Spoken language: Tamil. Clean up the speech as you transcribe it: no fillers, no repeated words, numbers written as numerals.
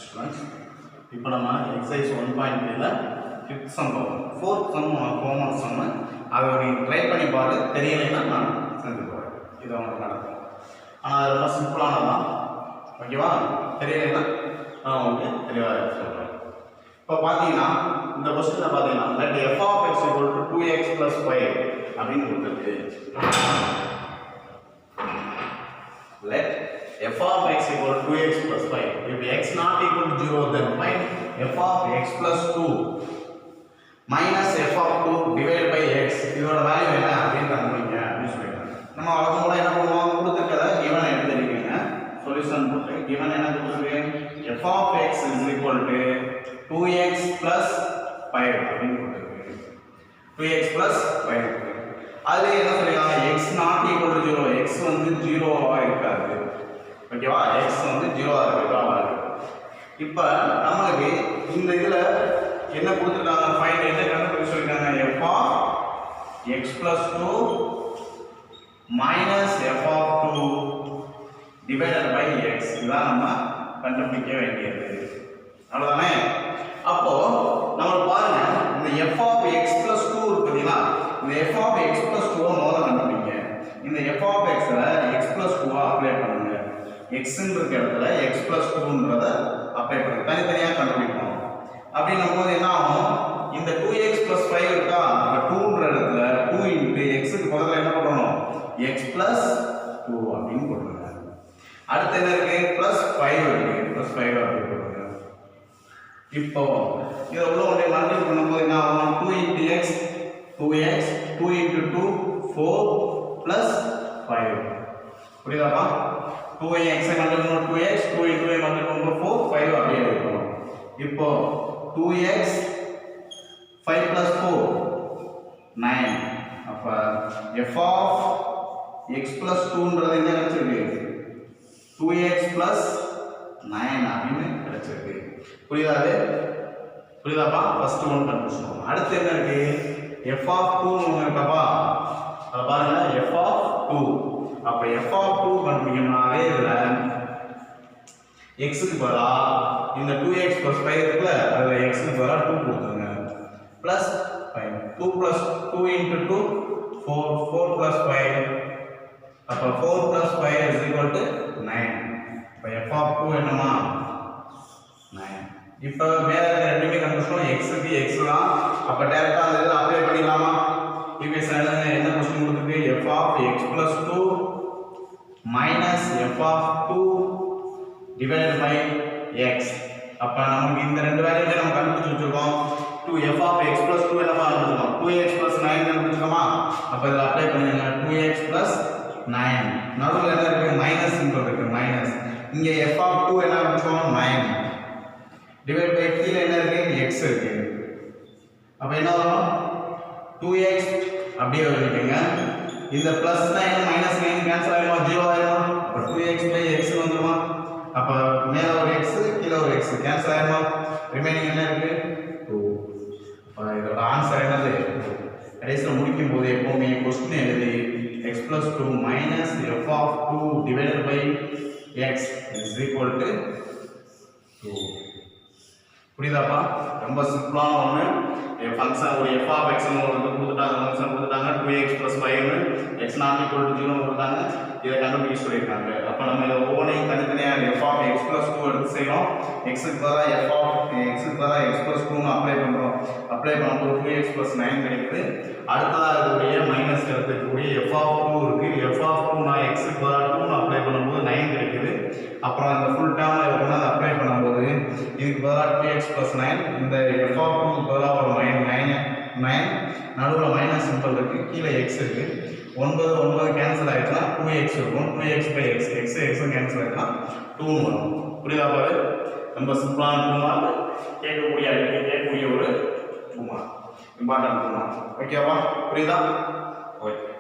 ஸ்டூடெண்ட்ஸ் இப்போ நம்ம எக்ஸசைஸ் 1.3ல 5th சம் பார்ப்போம். 4th சம் ஹோம்ஒர்க் சம் அதை நீங்கள் ட்ரை பண்ணி பார்த்து தெரியலைன்னா நான் செஞ்சு போகிறேன். இது உங்களுக்கு நடக்கும். ஆனால் அது ரொம்ப சிம்பிளானது தான். ஓகேவா? தெரியலைன்னா நான் உங்களுக்கு தெளிவாக சொல்கிறேன். இப்போ பார்த்தீங்கன்னா இந்த கொஸ்டினில் பார்த்தீங்கன்னா let f of x equal to 2x plus 5 அப்படின்னு கொடுத்துருக்கு. Let f of x equal to 2x plus 5. If x not equal to 0, then find f of x plus 2 minus f of 2 divided by x. இதோட வேல்யூ என்ன அப்படின்னு கண்டுபிடிங்க அப்படின்னு சொல்லிட்டாங்க. நம்ம வழக்கம் போல என்ன பண்ணுவோம், கொடுத்துருக்கத given எடுத்துருக்கீங்க, சொல்யூஷன் போட்டு given என்ன கொடுத்துருக்கு, f of x is equal to 2x plus 5 அப்படின்னு கொடுத்துருக்கு. 2x plus 5. அதுல என்ன சொல்லிருக்காங்க, x not equal to 0, x வந்து 0வா இருக்காது. ஓகேவா? x வந்து 0வா இருக்காது. இப்போ நமக்கு இந்த இதுல என்ன கொடுத்திருக்காங்க, ஃபைண்ட் என்ன கண்டுபிடிக்க சொல்லிருக்காங்க, f of x plus 2 minus f of 2 divided by x. இதான் நம்ம கண்டுபிடிக்க வேண்டியது. அவ்வளவுதானே? அப்போ நம்ம பாருங்க, இந்த f of x plus 2 இருக்கு பாத்தீங்களா, இந்த f of x plus 2 முதல்ல கண்டுபிடிங்க. இந்த f of x ல x plus 2 அப்ளை பண்ணுங்க. x ன்ற இடத்துல x plus 2ன்றத அப்ளை பண்ணுங்க. தனித்தனியா கண்டுபிடிக்கணும். அப்படிங்கும்போது என்ன ஆகும், இந்த 2x plus 5 இருக்கா, அந்த 2ன்ற இடத்துல 2 into x க்கு பதிலா என்ன பண்ணணும், x plus 2 அப்படின்னு போடுங்க. அடுத்து என்ன இருக்கு, plus 5 இருக்கு, plus 5 அப்படி போடுங்க. இப்போ இத உள்ள ஒண்ணே மல்டிப்ளை பண்ணும்போது என்ன ஆகும், 2 into x 2x 2 into 2 4 plus 5. புரியுதாப்பா? 2x multiply பண்ணா 2x 2 into y மல்டிப்ளை பண்ணா 4 5 அப்படியே இருக்கும். இப்போ 2x 5 plus 4 9. அப்ப f of x plus 2ன்றது என்ன கிடைச்சிருக்கு, 2x plus 9 அப்படின்னு கிடைச்சிருக்கு. புரியுதாது? புரியுதாப்பா? ஃபர்ஸ்ட் ஒன் கண்டுபிடிச்சோம். அடுத்து என்ன இருக்கு, f of 2 ன்னு இருக்கப்பா, அத பாருங்க, f of 2. அப்ப f of 2 கண்டுபிடிக்கணும்னாவே இதுல x க்கு பதிலா இந்த 2x plus 5 இருக்குல, அதுல x க்கு பதிலா 2 கொடுத்துருங்க. plus 5. 2 plus 2 into 2 4 4 plus 5. அப்ப 4 plus 5 is equal to 9. அப்ப f of 2 என்னமா 9. இப்போ மேல ரெண்டுமே கண்டுபிடிச்சோம், x க்கு x தான். அப்ப டைரக்டா அந்த இத அப்ளை பண்ணிடலாமா? ஈக்குவேஷன் என்ன क्वेश्चन கொடுத்திருக்கு, f of x plus 2 minus f of 2 divided by x. அப்ப நமக்கு இந்த ரெண்டு வேல்யூமே நம்ம கண்டுபிடிச்சு வச்சிருக்கோம். 2 f of x plus 2 என்னமா கண்டுபிடிச்சோம், 2x plus 9 கண்டுபிடிச்சோமா? அப்ப இத அப்ளை பண்ணுங்க, 2x plus 9. நடுவுல என்ன இருக்கு, மைனஸ் சிம்பல் இருக்கு, மைனஸ். இங்க f of 2 என்ன கண்டுபிடிச்சோம், 9 டிவைட் பை கீழ என்ன இருக்கு, x இருக்கு. அப்ப என்ன வரும், 2x அப்படியே எழுதிக்கங்க. இந்த plus 9 minus 9 கேன்சல் ஆயிடுமா, 0 ஆயிடுமா. அப்ப 2x by x வந்துருமா. அப்ப மேல ஒரு x கீழ ஒரு x கேன்சல் ஆயிடுமா. ரிமைனிங் என்ன இருக்கு, 2. அப்ப இதோட ஆன்சர் என்னது, கடைசில முடிக்கும் போது எப்பவுமே क्वेश्चन எழுதி x plus 2 minus f of 2 divided by x is equal to 2. புரியுதாப்பா? ரொம்ப சிம்பிளான ஒண்ணு. ஃபங்க்ஷன் ஒரு f of x ன்னு ஒரு கொடுத்துட்டாங்க, ஃபங்க்ஷன் கொடுத்துட்டாங்க, 2x plus 5 x not equal to 0 கொடுத்தாங்க. இத கண்டுபிடிக்க சொல்லிருக்காங்க. அப்ப நம்ம இத ஒவ்வொன்றையும் தனித்தனியா f of x plus 2 எடுத்து செய்றோம். x க்கு பதிலா f of x க்கு பதிலா x plus 2 ன்னு அப்ளை பண்றோம். அப்ளை பண்ணும்போது 2x plus 9 கிடைக்குது. அடுத்ததா இருக்கக்கூடிய மைனஸ் எடுத்துக்கூடிய f of 2 இருக்கு. f of 2 நான் x க்கு பதிலா 2 ன்னு அப்ளை பண்ணும்போது 9 கிடைக்குது. அப்புறம் அந்த ஃபுல் டேர்ம்ல இத கொண்டு வந்து அப்ளை பண்ணும்போது இதுக்கு பதிலா 2x plus 9, இந்த f of 2 க்கு பதிலா ஒரு 9 நடுவுல மைனஸ் சிம்பல் இருக்கு, கீழ x இருக்கு. 9 9 கேன்சல் ஆயிடுச்சுனா 2x இருக்கும். 2x by x x x cancel ஆயிடுச்சுனா 2 வரும். புரியுதா பாரு? ரொம்ப சிம்பிளான 2 மார்க் கேட்கக்கூடிய ஒரு 2 மார்க், இம்பார்ட்டன்ட் 2 மார்க். ஓகேவா? புரியுதா? ஓகே.